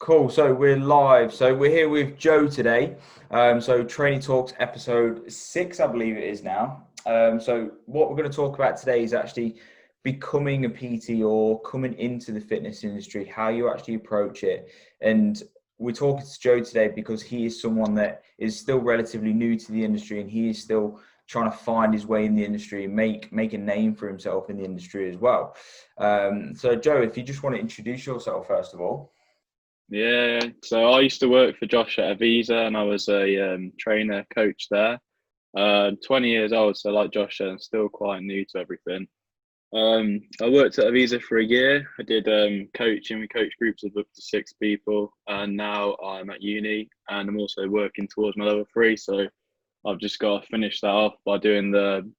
Cool. So we're live. So we're here with Joe today. So Training Talks episode 6, I believe it is now. So what we're going to talk about today is actually becoming a PT or coming into the fitness industry, how you actually approach it. And we're talking to Joe today because he is someone that is still relatively new to the industry, and he is still trying to find his way in the industry and make a name for himself in the industry as well. So Joe, if you just want to introduce yourself first of all. Yeah, so I used to work for Josh at Avisa, and I was a trainer coach there. 20 years old, so like Josh said, I'm still quite new to everything. I worked at Avisa for a year. I did coaching. We coached groups of up to 6 people, and now I'm at uni, and I'm also working towards my level 3. So I've just got to finish that off by doing the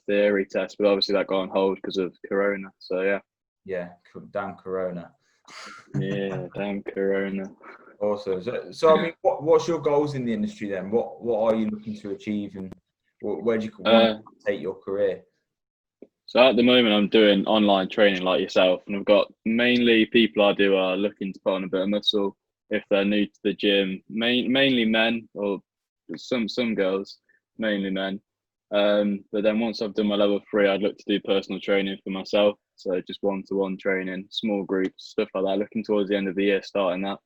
theory test, but obviously that got on hold because of Corona. So yeah. Yeah, damn Corona. Yeah, damn Corona. Awesome. So I mean, what's your goals in the industry then? What are you looking to achieve, and where do you want Uh, to take your career? So at the moment, I'm doing online training like yourself, and I've got mainly people I do are looking to put on a bit of muscle if they're new to the gym. Mainly men or some girls, mainly men. But then once I've done my level 3, I'd look to do personal training for myself. So just one-to-one training, small groups, stuff like that. Looking towards the end of the year, starting that,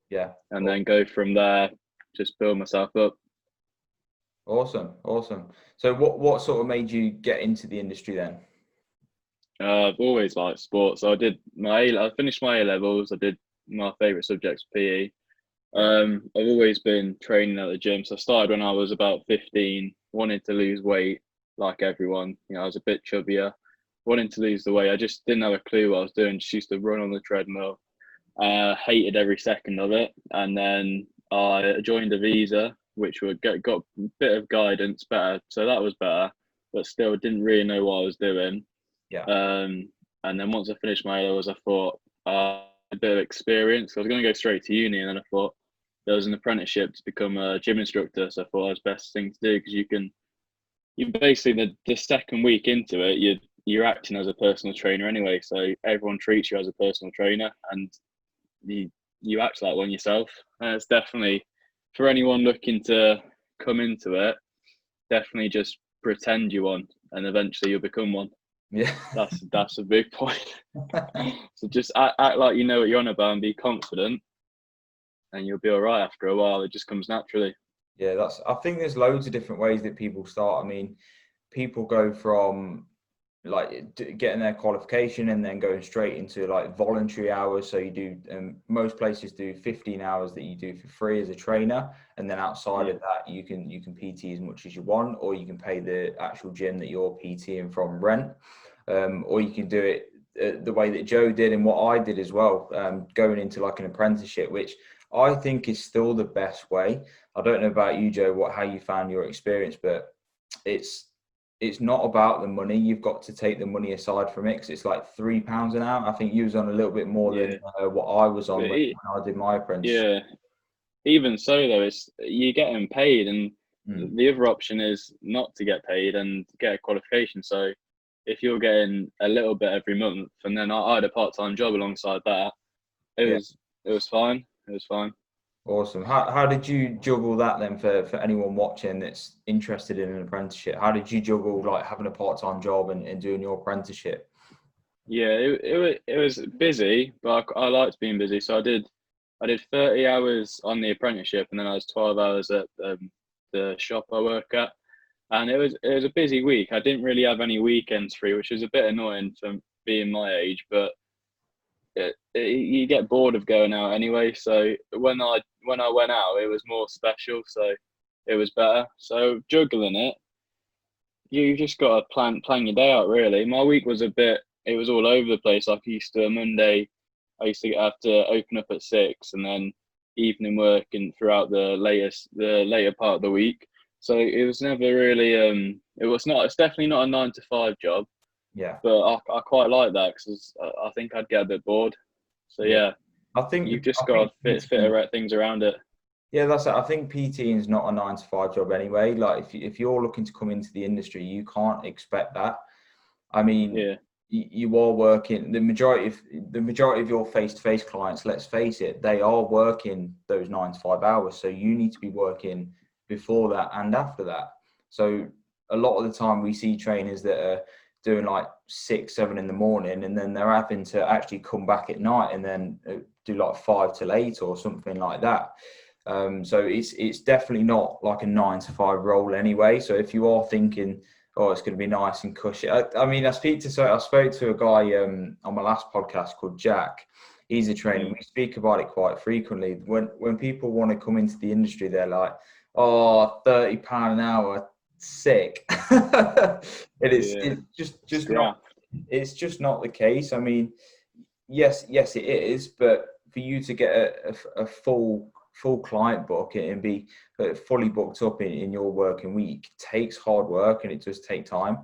Yeah. and then go from there. Just build myself up. Awesome. So what sort of made you get into the industry then? I've always liked sports. So I finished my A levels. I did my favourite subjects PE. Yeah. I've always been training at the gym. So I started when I was about 15, wanted to lose weight like everyone. I was a bit chubbier, wanting to lose the weight. I just didn't have a clue what I was doing. Just used to run on the treadmill. Hated every second of it. And then I joined a visa, which got a bit of guidance better. So that was better, but still didn't really know what I was doing. Yeah. And then once I finished my A levels, I thought a bit of experience. I was going to go straight to uni, and then I thought there was an apprenticeship to become a gym instructor. So I thought it was the best thing to do because you basically the second week into it, you're acting as a personal trainer anyway. So everyone treats you as a personal trainer, and you act like one yourself. And it's definitely for anyone looking to come into it, definitely just pretend you one, and eventually you'll become one. Yeah. That's a big point. So just act like you know what you're on about and be confident, and you'll be all right after a while. It just comes naturally. Yeah, I think there's loads of different ways that people start. I mean, people go from like getting their qualification and then going straight into like voluntary hours. So you do, most places do 15 hours that you do for free as a trainer, and then outside Yeah, of that, you can PT as much as you want, or you can pay the actual gym that you're PTing from rent, or you can do it the way that Joe did and what I did as well, going into like an apprenticeship, which I think is still the best way. I don't know about you, Joe, how you found your experience, but it's it's not about the money. You've got to take the money aside from it because it's like £3 an hour. I think you was on a little bit more than yeah, what I was but on when I did my apprenticeship. yeah. Even so, though, it's you're getting paid, and Mm. the other option is not to get paid and get a qualification. So if you're getting a little bit every month, and then I had a part-time job alongside that, it Yeah, was it was fine. It was fine. awesome. How did you juggle that then for anyone watching that's interested in an apprenticeship? How did you juggle like having a part-time job and doing your apprenticeship? Yeah, it was busy, but I liked being busy. So I did 30 hours on the apprenticeship, and then I was 12 hours at the shop I work at, and it was a busy week. I didn't really have any weekends free, which was a bit annoying for being my age, but you get bored of going out anyway. So when I went out, it was more special, so it was better. So juggling it, you just got to plan your day out really. My week was it was all over the place. Like I used to Monday, I used to have to open up at 6, and then evening work and throughout the later part of the week. So it was never really it's definitely not a 9 to 5 job, Yeah, but I quite like that because I think I'd get a bit bored. So yeah. yeah, I think you've just I got think to fit things around it. Yeah, that's it. I think PT is not a 9 to 5 job anyway. Like if you're looking to come into the industry, you can't expect that. I mean, Yeah, you are working the majority of your face-to-face clients, let's face it, they are working those 9 to 5 hours, so you need to be working before that and after that. So a lot of the time we see trainers that are doing like 6, 7 in the morning, and then they're having to actually come back at night and then do like 5 till 8 or something like that. So it's definitely not like a 9 to 5 role anyway. So if you are thinking, oh, it's going to be nice and cushy. I mean, I spoke to a guy on my last podcast called Jack. He's a trainer. We speak about it quite frequently. When people want to come into the industry, they're like, oh, £30 an hour, sick. And it's just not. It's just not the case. I mean, yes, it is, but for you to get a full client book and be fully booked up in your working week takes hard work, and it does take time.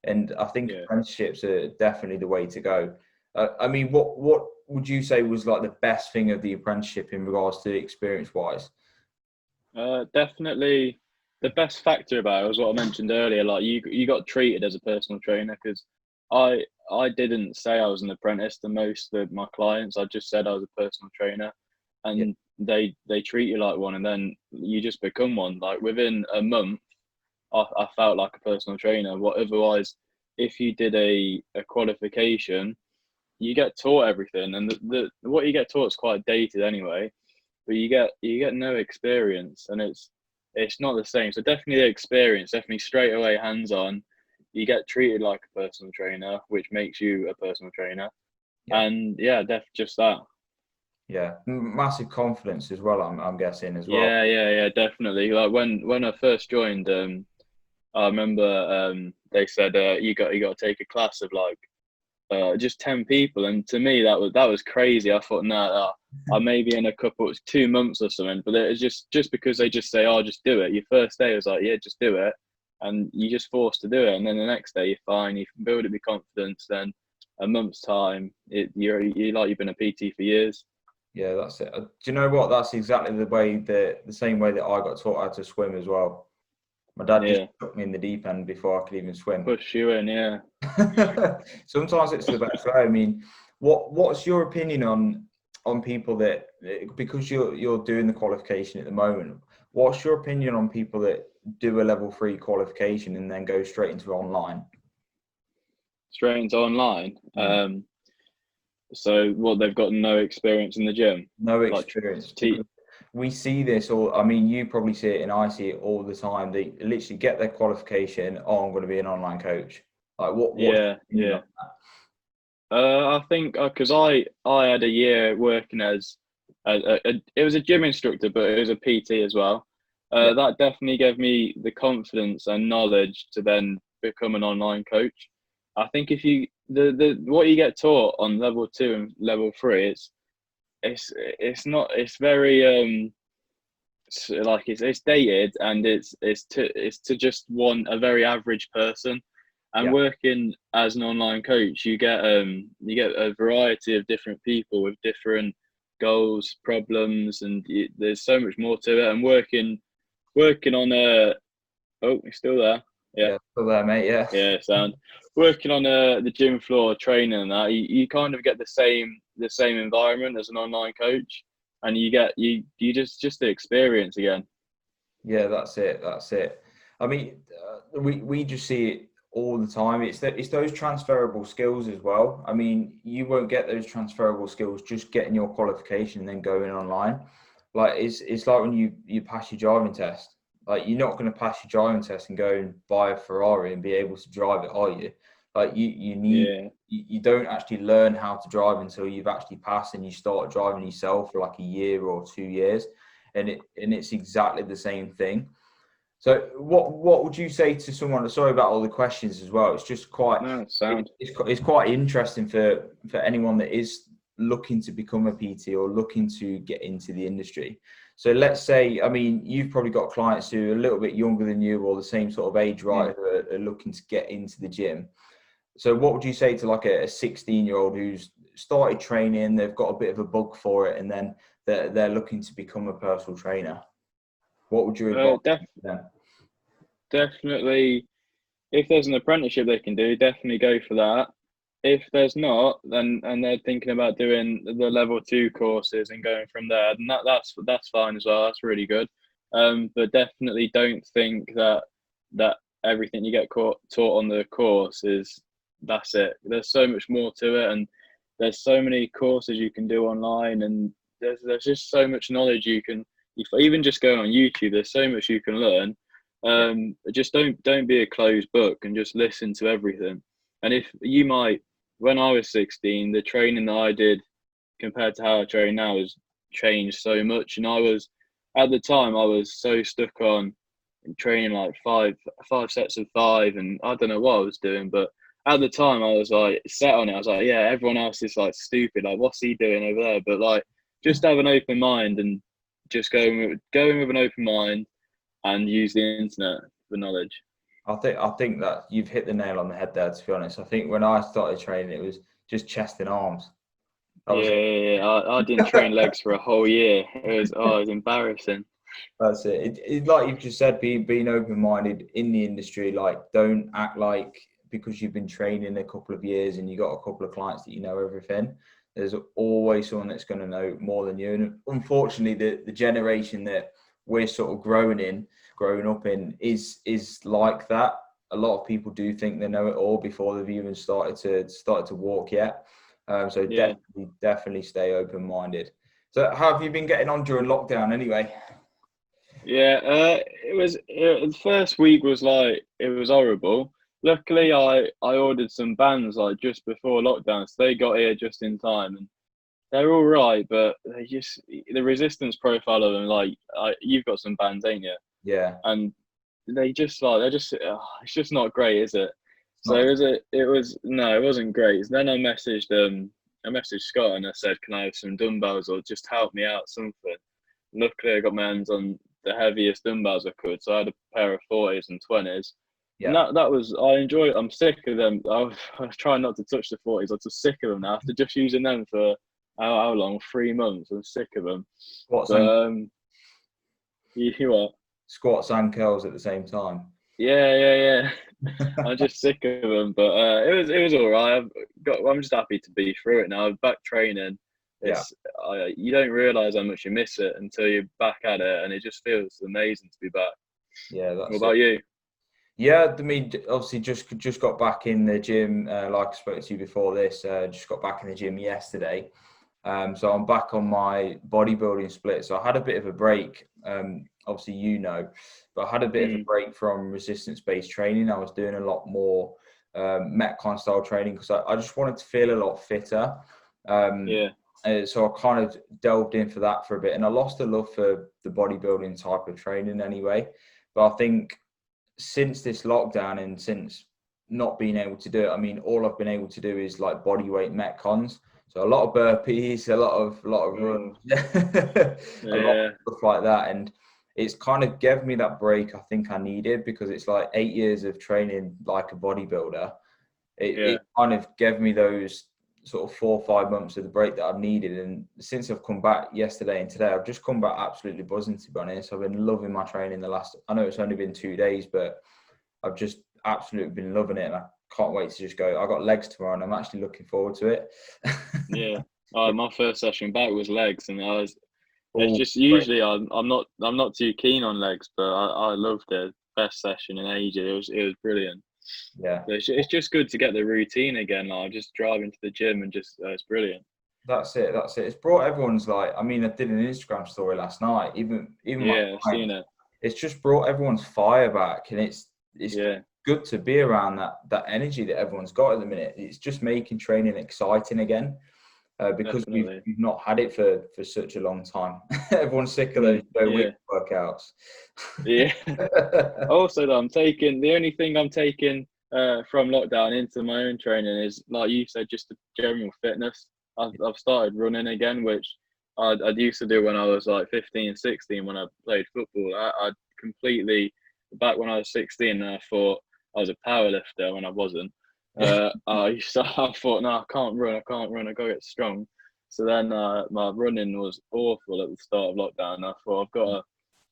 And I think apprenticeships are definitely the way to go. I mean, what would you say was like the best thing of the apprenticeship in regards to experience wise? Definitely the best factor about it was what I mentioned earlier. Like you got treated as a personal trainer, because I didn't say I was an apprentice to most of my clients. I just said I was a personal trainer, and they treat you like one, and then you just become one. Like within a month, I felt like a personal trainer. What otherwise, if you did a qualification, you get taught everything, and the what you get taught is quite dated anyway. But you get no experience, and it's not the same. So definitely the experience, definitely straight away hands on. You get treated like a personal trainer, which makes you a personal trainer, and just that. Yeah, massive confidence as well. I'm guessing as well. Yeah, definitely. Like when I first joined, I remember they said you got to take a class of like just 10 people, and to me that was crazy. I thought, no, I maybe in 2 months or something, but it was just because they just say, oh, just do it. Your first day was like, yeah, just do it, and you just forced to do it, and then the next day you're fine. You can build up your confidence. Then a month's time, you're like you've been a PT for years. Yeah, that's it. Do you know what? That's exactly the same way that I got taught how to swim as well. My dad just put me in the deep end before I could even swim. Push you in, yeah. Sometimes it's the best way. I mean, what's your opinion on people that, because you're doing the qualification at the moment, what's your opinion on people that do a level 3 qualification and then go straight into online? Straight into online? So what, they've got no experience in the gym? No experience. We see this all. I mean, you probably see it and I see it all the time. They literally get their qualification. Oh, I'm going to be an online coach. Like what? Yeah. I think because I had a year working as it was a gym instructor, but it was a PT as well. That definitely gave me the confidence and knowledge to then become an online coach. I think if you what you get taught on level 2 and level 3, it's very it's dated, and it's to just a very average person. And working as an online coach, you get a variety of different people with different goals, problems, and there's so much more to it. And working on you're still there? Yeah, still there, mate. Yeah, sound. Working on the gym floor, training and that, you kind of get the same environment as an online coach, and you just the experience again. Yeah, that's it. I mean, we just see it all the time. It's those transferable skills as well. I mean, you won't get those transferable skills just getting your qualification and then going online. Like it's like when you pass your driving test. Like, you're not going to pass your driving test and go and buy a Ferrari and be able to drive it, are you? Like you don't actually learn how to drive until you've actually passed and you start driving yourself for like a year or 2 years, and it's exactly the same thing. So what would you say to someone? Sorry about all the questions as well. It's just quite it's quite interesting for anyone that is looking to become a PT or looking to get into the industry. So let's say, I mean, you've probably got clients who are a little bit younger than you or the same sort of age, right, who are looking to get into the gym. So what would you say to like a 16-year-old who's started training, they've got a bit of a bug for it, and then they're looking to become a personal trainer? What would you advise them? Definitely, if there's an apprenticeship they can do, definitely go for that. if there's not, then and they're thinking about doing the level 2 courses and going from there, then that's fine as well. That's really good. But definitely don't think that everything you get taught on the course is that's it. There's so much more to it, and there's so many courses you can do online, and there's just so much knowledge you can. If even just going on YouTube, there's so much you can learn. Just don't be a closed book and just listen to everything. And if you might, when I was 16, the training that I did compared to how I train now has changed so much. And at the time, I was so stuck on training like five sets of five, and I don't know what I was doing, but at the time I was like set on it. I was like, yeah, everyone else is like stupid. Like, what's he doing over there? But like, just have an open mind and just going with an open mind and use the internet for knowledge. I think that you've hit the nail on the head there, to be honest. I think when I started training, it was just chest and arms. That was Yeah. I didn't train legs for a whole year. It was embarrassing. That's it. It like you've just said, being open-minded in the industry. Like, don't act like because you've been training a couple of years and you got a couple of clients that you know everything. There's always someone that's going to know more than you. And unfortunately, the generation that we're sort of growing up in is like that. A lot of people do think they know it all before they've even started to walk yet. So Yeah. definitely stay open-minded. So how have you been getting on during lockdown anyway? Yeah, the first week was like it was horrible. Luckily, I ordered some bands like just before lockdown, so they got here just in time, and they're all right. But they just the resistance profile of them, like you've got some bands, ain't you? Yeah, And it's just not great, is it? So not it wasn't great. So then I messaged Scott and I said, can I have some dumbbells or just help me out something? Luckily, I got my hands on the heaviest dumbbells I could, so I had a pair of 40s and 20s. And yeah. that was I enjoyed it. I'm sick of them. I was trying not to touch the 40s. I'm just sick of them now. After just using them for how long? 3 months. I'm sick of them. Squats But and you what? squats and curls at the same time. Yeah. I'm just sick of them. But it was all right. I'm just happy to be through it now. I'm back training. Yeah, You don't realise how much you miss it until you're back at it, and it just feels amazing to be back. yeah, What that's it. about you? Yeah, I mean, obviously, just got back in the gym. Like I spoke to you before this, just got back in the gym yesterday. So I'm back on my bodybuilding split. So I had a bit of a break. Obviously, but I had a bit of a break from resistance-based training. I was doing a lot more Metcon style training because I just wanted to feel a lot fitter. Yeah, So I kind of delved in for that for a bit, and I lost a love for the bodybuilding type of training anyway. But I think since this lockdown and since not being able to do it, I mean, all I've been able to do is like body weight metcons. So a lot of burpees, a lot of runs, a lot of yeah, stuff like that. And it's kind of gave me that break I think I needed, because it's like 8 years of training like a bodybuilder. yeah, It kind of gave me those sort of 4 or 5 months of the break that I've needed. And since I've come back yesterday and today, I've just come back absolutely buzzing, to be honest. I've been loving my training I know it's only been 2 days, but I've just absolutely been loving it. And I can't wait to just go. I got legs tomorrow and I'm actually looking forward to it. yeah. My first session back was legs, and it's Oh, just great. usually I'm not too keen on legs, but I loved it. Best session in ages. It was brilliant. Yeah. So it's just good to get the routine again. Like just driving to the gym and just it's brilliant. That's it. That's it. It's brought everyone's like. I mean, I did an Instagram story last night. Even my Yeah, I've seen clients. it. It's just brought everyone's fire back, and it's Yeah, good to be around that energy that everyone's got at the minute. It's just making training exciting again, because definitely. we've not had it for such a long time. Everyone's sick of those Yeah, week workouts. yeah. Also, though, the only thing I'm taking from lockdown into my own training is, like you said, just the general fitness. I've started running again, which I used to do when I was like 15, 16 when I played football. I completely, back when I was 16, I thought I was a power lifter when I wasn't. I thought, no, I can't run, I gotta get strong. So then my running was awful at the start of lockdown. I thought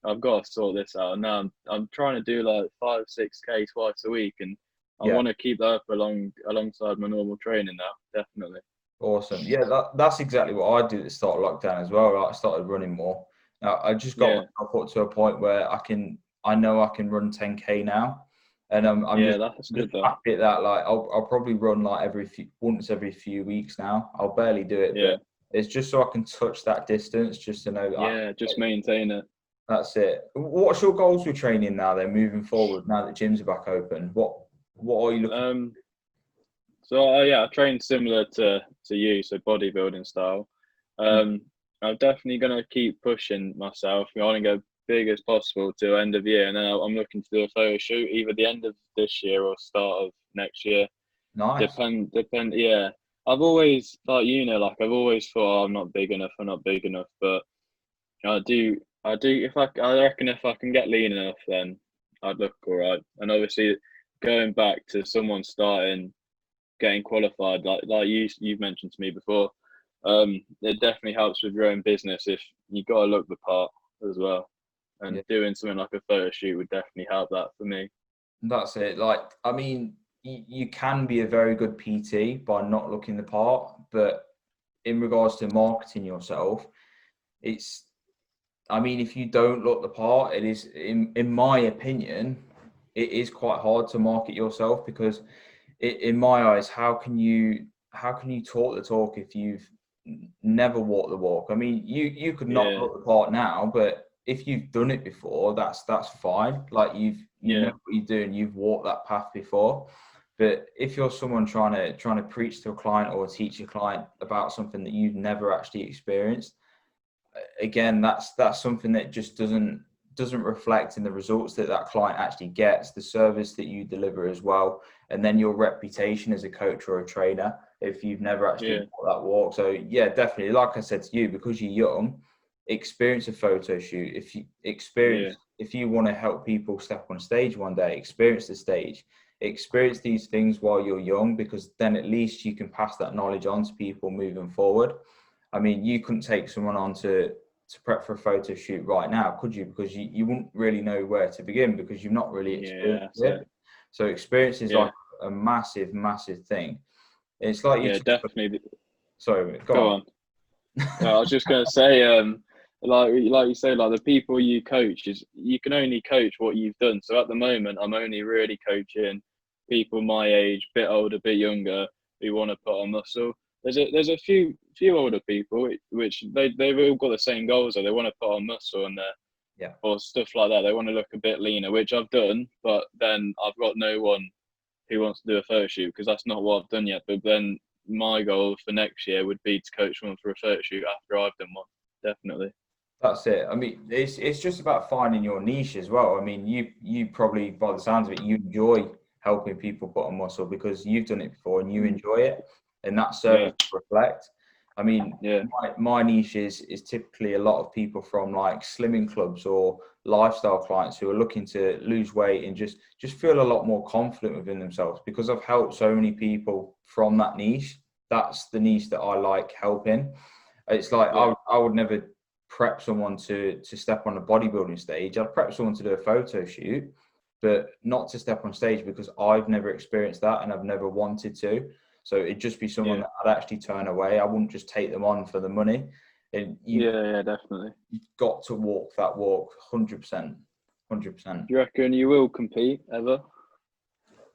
I've got to sort this out. Now I'm trying to do like 5, 6K twice a week, and I want to keep that up alongside my normal training now, definitely. Awesome. Yeah, that's exactly what I did at the start of lockdown as well. Like, I started running more. Now I just got Yeah, myself up to a point where I know I can run 10K now, and I'm yeah, just that's good just though. happy at that. Like I'll probably run like once every few weeks now. I'll barely do it, Yeah, but it's just so I can touch that distance, just to know that yeah, just maintain it. that's it. What's your goals with training now then, moving forward, now that gyms are back open? What are you looking? Um, so yeah, I train similar to you, so bodybuilding style. Um, I'm definitely gonna keep pushing myself. I want to go big as possible to end of year, and then I'm looking to do a photo shoot either the end of this year or start of next year. Nice. Depend. Yeah, I've always like I've always thought, oh, I'm not big enough. I'm not big enough, but I do. I reckon if I can get lean enough, then I'd look all right. And obviously, going back to someone starting getting qualified, like you've mentioned to me before, it definitely helps with your own business if you got to look the part as well. Yeah. And doing something like a photo shoot would definitely help that for me. That's it. Like, I mean, you can be a very good PT by not looking the part, but in regards to marketing yourself, it's, I mean, if you don't look the part, it is, in my opinion, it is quite hard to market yourself because, in my eyes, how can you talk the talk if you've never walked the walk? I mean, you could not Yeah, look the part now, but if you've done it before, that's fine. Like you know yeah, what you're doing, you've walked that path before. But if you're someone trying to preach to a client or teach a client about something that you've never actually experienced, again, that's something that just doesn't reflect in the results that that client actually gets, the service that you deliver as well, and then your reputation as a coach or a trainer if you've never actually yeah, walked that walk. So yeah, definitely, like I said to you, because you're young, experience a photo shoot. yeah, If you want to help people step on stage one day, experience the stage, experience these things while you're young, because then at least you can pass that knowledge on to people moving forward. I mean, you couldn't take someone on to prep for a photo shoot right now, could you? Because you wouldn't really know where to begin because you've not really yeah. experienced That's it. it. So experience is Yeah, like a massive, massive thing. It's like you yeah, talk, definitely. sorry, go Go on. on. I was just gonna say, like you say, like the people you coach is you can only coach what you've done. So at the moment, I'm only really coaching people my age, bit older, bit younger, who want to put on muscle. There's a few older people which they've all got the same goals. So they want to put on muscle and Yeah. or stuff like that. They want to look a bit leaner, which I've done, but then I've got no one who wants to do a photo shoot because that's not what I've done yet. But then my goal for next year would be to coach someone for a photo shoot after I've done one. Definitely. That's it. I mean, it's just about finding your niche as well. I mean, you probably, by the sounds of it, you enjoy helping people put on muscle because you've done it before and you Mm. enjoy it, and that Yeah, service reflect. I mean, yeah, my niche is typically a lot of people from like slimming clubs or lifestyle clients who are looking to lose weight and just feel a lot more confident within themselves because I've helped so many people from that niche. That's the niche that I like helping. It's like yeah, I would never prep someone to step on a bodybuilding stage. I'd prep someone to do a photo shoot, but not to step on stage because I've never experienced that and I've never wanted to. So it'd just be someone yeah, that I'd actually turn away. I wouldn't just take them on for the money. And yeah, definitely. you've got to walk that walk 100%. 100%. Do you reckon you will compete ever?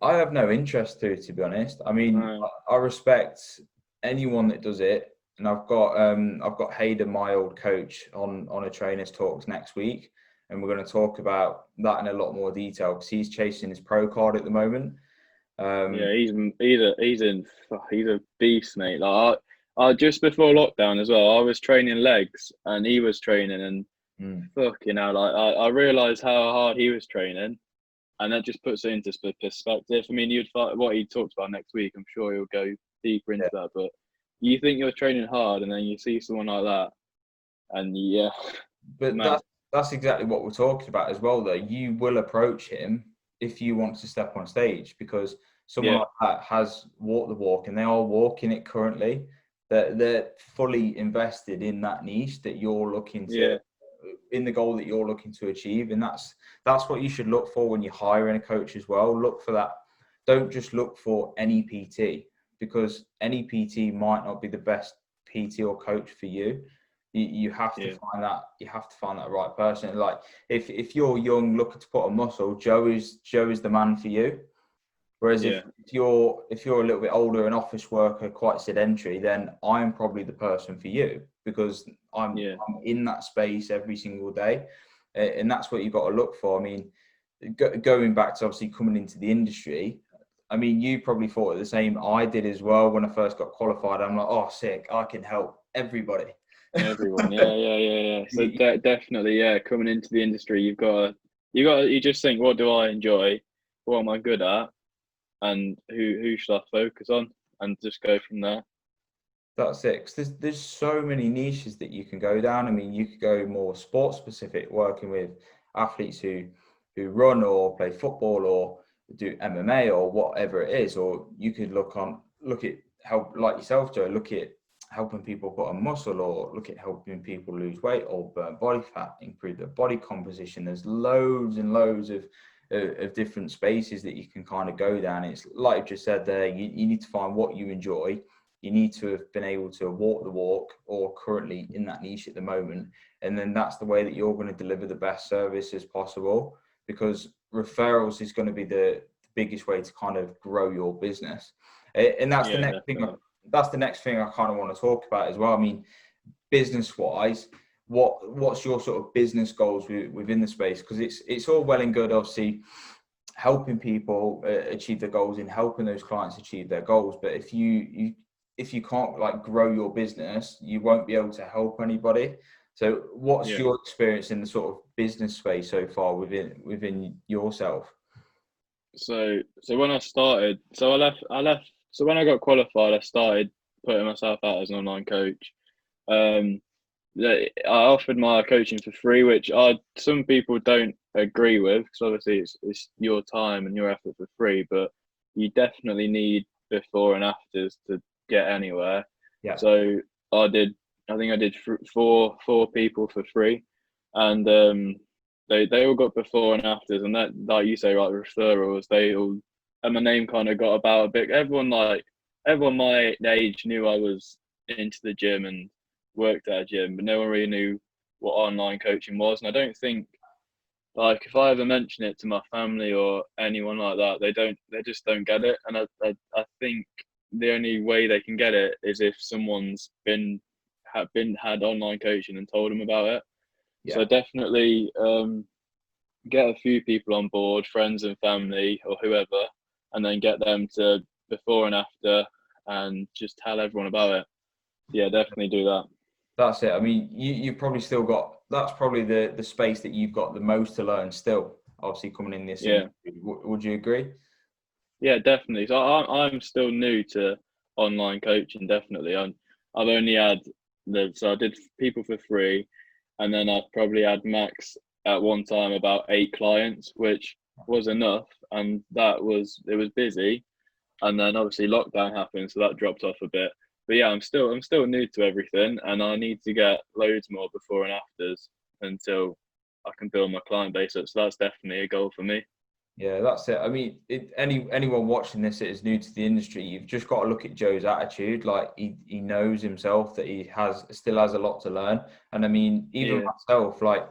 I have no interest to be honest. I mean, No. I respect anyone that does it, and I've got Hayden, my old coach, on a trainers talks next week, and we're going to talk about that in a lot more detail because he's chasing his pro card at the moment. Yeah, Um, he's a beast, mate. Like I just before lockdown as well, I was training legs and he was training and mm, fucking hell, like I realised how hard he was training and that just puts it into perspective. I mean, you'd find what he talks about next week. I'm sure he'll go deeper into yeah, that. But you think you're training hard, and then you see someone like that, and yeah, but mad. that's exactly what we're talking about as well. Though you will approach him if you want to step on stage because someone Yeah, like that has walked the walk and they are walking it currently. They're fully invested in that niche that you're looking to, yeah, in the goal that you're looking to achieve, and that's what you should look for when you're hiring a coach as well. Look for don't just look for any PT, because any PT might not be the best PT or coach for you. You have to find that, right person. Like if you're young looking to put a muscle, Joe is the man for you. Whereas if you're a little bit older, an office worker, quite sedentary, then I'm probably the person for you, because I'm in that space every single day, and that's what you've got to look for. I mean, going back to obviously coming into the industry, I mean, you probably thought the same I did as well when I first got qualified. I'm like, oh, sick, I can help everybody. Everyone, yeah. So definitely, coming into the industry, you just think, what do I enjoy? What am I good at? And who should I focus on? And just go from there. That's it. 'Cause there's so many niches that you can go down. I mean, you could go more sports specific, working with athletes who run or play football or do MMA or whatever it is. Or you could look at help, like yourself, Joe, look at helping people put on muscle, or look at helping people lose weight or burn body fat, improve their body composition. There's loads and loads of different spaces that you can kind of go down. It's like you just said there, you need to find what you enjoy. You need to have been able to walk the walk, or currently in that niche at the moment. And then that's the way that you're going to deliver the best service as possible, because referrals is going to be the biggest way to kind of grow your business. And that's the next thing. That's the next thing I kind of want to talk about as well. I mean, business wise, what's your sort of business goals within the space? Because it's all well and good, obviously, helping people achieve their goals and helping those clients achieve their goals. But if you can't like grow your business, you won't be able to help anybody. So what's your experience in the sort of business space so far within yourself? So when I started, I left. So when I got qualified, I started putting myself out as an online coach. I offered my coaching for free, which some people don't agree with, because obviously it's your time and your effort for free, but you definitely need before and afters to get anywhere. Yeah. So I think I did four people for free, and they all got before and afters, and that, like you say, right, referrals, and my name kind of got about a bit. Everyone my age knew I was into the gym and worked at a gym, but no one really knew what online coaching was. And I don't think, like, if I ever mention it to my family or anyone like that, they just don't get it. And I think the only way they can get it is if someone's had online coaching and told them about it. Yeah. So definitely get a few people on board, friends and family or whoever, and then get them to before and after, and just tell everyone about it. Yeah, definitely do that. That's it. I mean, you've probably still got, that's probably the space that you've got the most to learn still, obviously coming in this industry. Would you agree? Yeah, definitely. So I'm still new to online coaching, definitely. I've only had so I did people for free, and then I probably had max at one time about 8 clients, which was enough, and it was busy. And then obviously lockdown happened, so that dropped off a bit. But yeah, I'm still new to everything, and I need to get loads more before and afters until I can build my client base up. So that's definitely a goal for me. Yeah, that's it. I mean, anyone watching this that is new to the industry, you've just got to look at Joe's attitude. Like he knows himself that he still has a lot to learn. And I mean, even myself, like,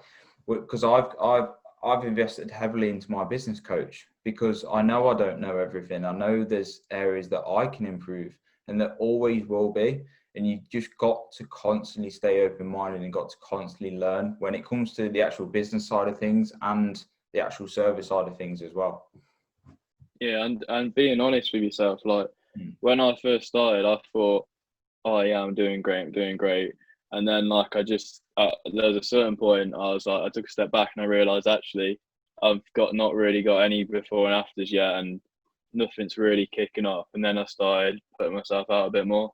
because I've invested heavily into my business coach, because I know I don't know everything. I know there's areas that I can improve, and there always will be. And you just got to constantly stay open-minded and got to constantly learn when it comes to the actual business side of things and the actual service side of things as well. Yeah, and being honest with yourself, like when I first started, I thought, oh yeah, I'm doing great. And then like there was a certain point I was like, I took a step back and I realized actually I've not really got any before and afters yet, and nothing's really kicking off. And then I started putting myself out a bit more.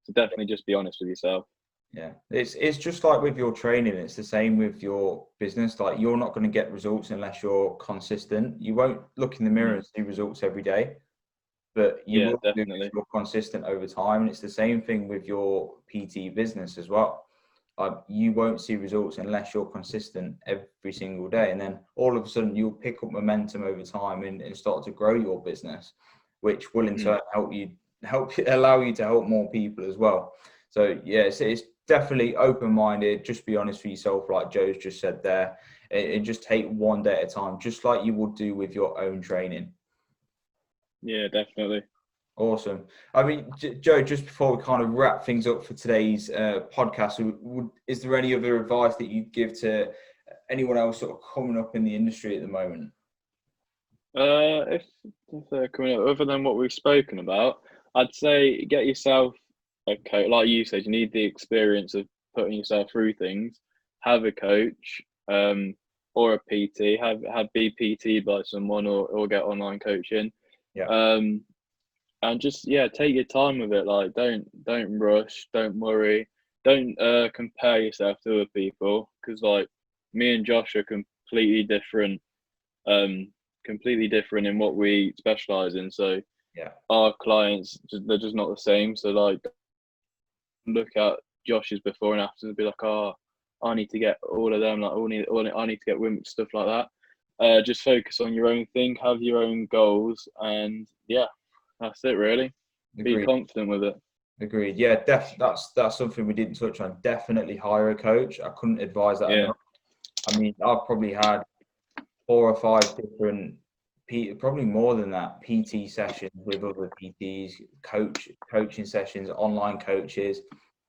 So definitely just be honest with yourself. Yeah, it's just like with your training, it's the same with your business. Like, you're not going to get results unless you're consistent. You won't look in the mirror and see results every day, but you will definitely if you're consistent over time. And it's the same thing with your PT business as well. You won't see results unless you're consistent every single day, and then all of a sudden you'll pick up momentum over time and start to grow your business. which will in turn allow you to help more people as well. So yeah, it's definitely open-minded. Just be honest with yourself, like Joe's just said there, and just take one day at a time, just like you would do with your own training. Yeah, definitely. Awesome. I mean, Joe, just before we kind of wrap things up for today's podcast, is there any other advice that you'd give to anyone else sort of coming up in the industry at the moment? If they're coming up, other than what we've spoken about, I'd say get yourself a coach. Like you said, you need the experience of putting yourself through things. Have a coach, or a PT. Have be PT by someone, or get online coaching. Yeah. And just take your time with it. Like don't rush, don't worry, don't compare yourself to other people, because like me and Josh are completely different in what we specialize in. So Yeah. our clients, they're just not the same. So like, look at Josh's before and after and be like, oh, I need to get all of them. Like, I need to get women, stuff like that. Just focus on your own thing, have your own goals, and yeah, that's it really. Agreed. Be confident with it. Agreed. Yeah, that's something we didn't touch on. Definitely hire a coach. I couldn't advise that enough. I mean, I've probably had 4 or 5 different, probably more than that, PT sessions with other PTs, coaching sessions, online coaches.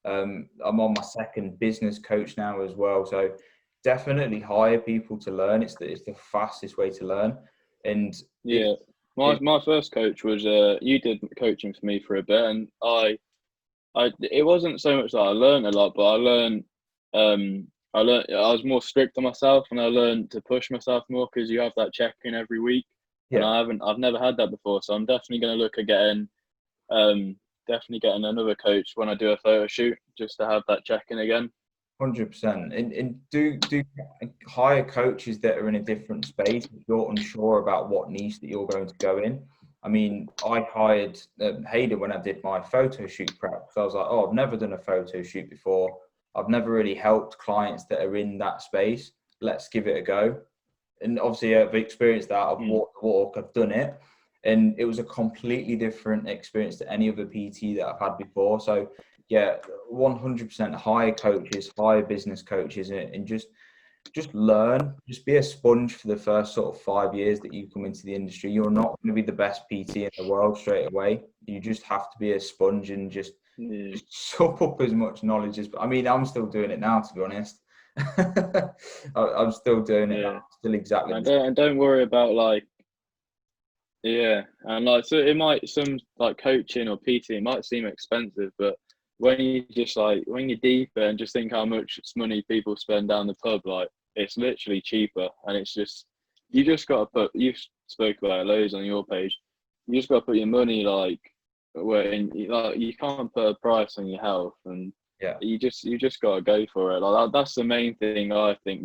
I'm on my second business coach now as well. So definitely hire people to learn. It's the fastest way to learn. And yeah, my first coach was you did coaching for me for a bit, and I it wasn't so much that I learned a lot, but I was more strict on myself, and I learned to push myself more, because you have that check-in every week. And I've never had that before, so I'm definitely going to look at getting another coach when I do a photo shoot, just to have that check-in again. 100%. And do hire coaches that are in a different space if you're unsure about what niche that you're going to go in. I mean, I hired Hayden when I did my photo shoot prep. So I was like, oh, I've never done a photo shoot before. I've never really helped clients that are in that space. Let's give it a go. And obviously I've experienced that. I've walked the walk, I've done it. And it was a completely different experience to any other PT that I've had before. So yeah, 100% hire coaches, hire business coaches, and just learn. Just be a sponge for the first sort of 5 years that you come into the industry. You're not going to be the best PT in the world straight away. You just have to be a sponge and just suck up as much knowledge as. I mean, I'm still doing it now, to be honest. I'm still doing it now. Still exactly. And don't worry about like. Yeah, and like, so it might, some like coaching or PT, it might seem expensive, but when you're deeper and just think how much money people spend down the pub, like it's literally cheaper, and it's just, you just got to you've spoke about it loads on your page, you just got to put your money like you can't put a price on your health, and you just got to go for it. Like that's the main thing I think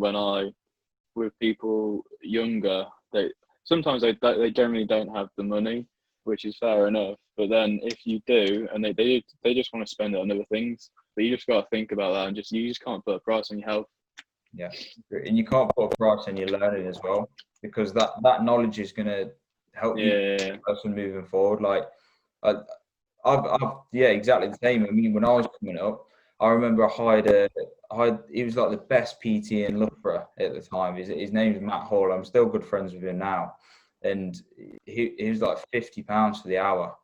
with people younger, sometimes they generally don't have the money, which is fair enough. But then if you do, and they just want to spend it on other things, but you just got to think about that, and you just can't put a price on your health. Yeah, and you can't put a price on your learning as well, because that knowledge is going to help you person moving forward. Like I've exactly the same. I mean, when I was coming up, I remember he was like the best PT in Loughborough at the time. His name's Matt Hall. I'm still good friends with him now. And he was like £50 for the hour.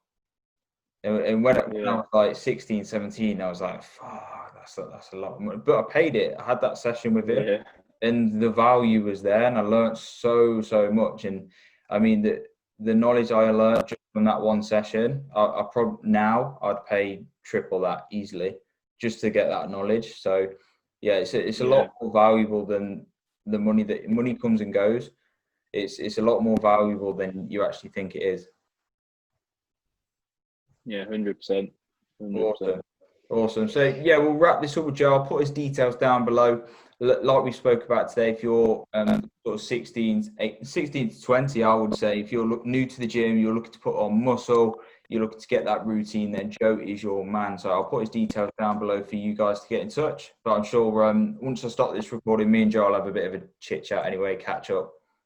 And when I was like 16, 17, I was like, fuck, that's a lot of money. But I paid it. I had that session with him, and the value was there, and I learned so much. And I mean, the knowledge I learned just from that one session, I probably now I'd pay triple that easily just to get that knowledge. So yeah, it's a lot more valuable than the money. That money comes and goes. It's a lot more valuable than you actually think it is. Yeah, 100%. Awesome. So yeah, we'll wrap this up with Joe. I'll put his details down below. Like we spoke about today, if you're sort of 16 to 20, I would say, if you're new to the gym, you're looking to put on muscle, you're looking to get that routine, then Joe is your man. So I'll put his details down below for you guys to get in touch. But I'm sure once I stop this recording, me and Joe will have a bit of a chit chat anyway, catch up.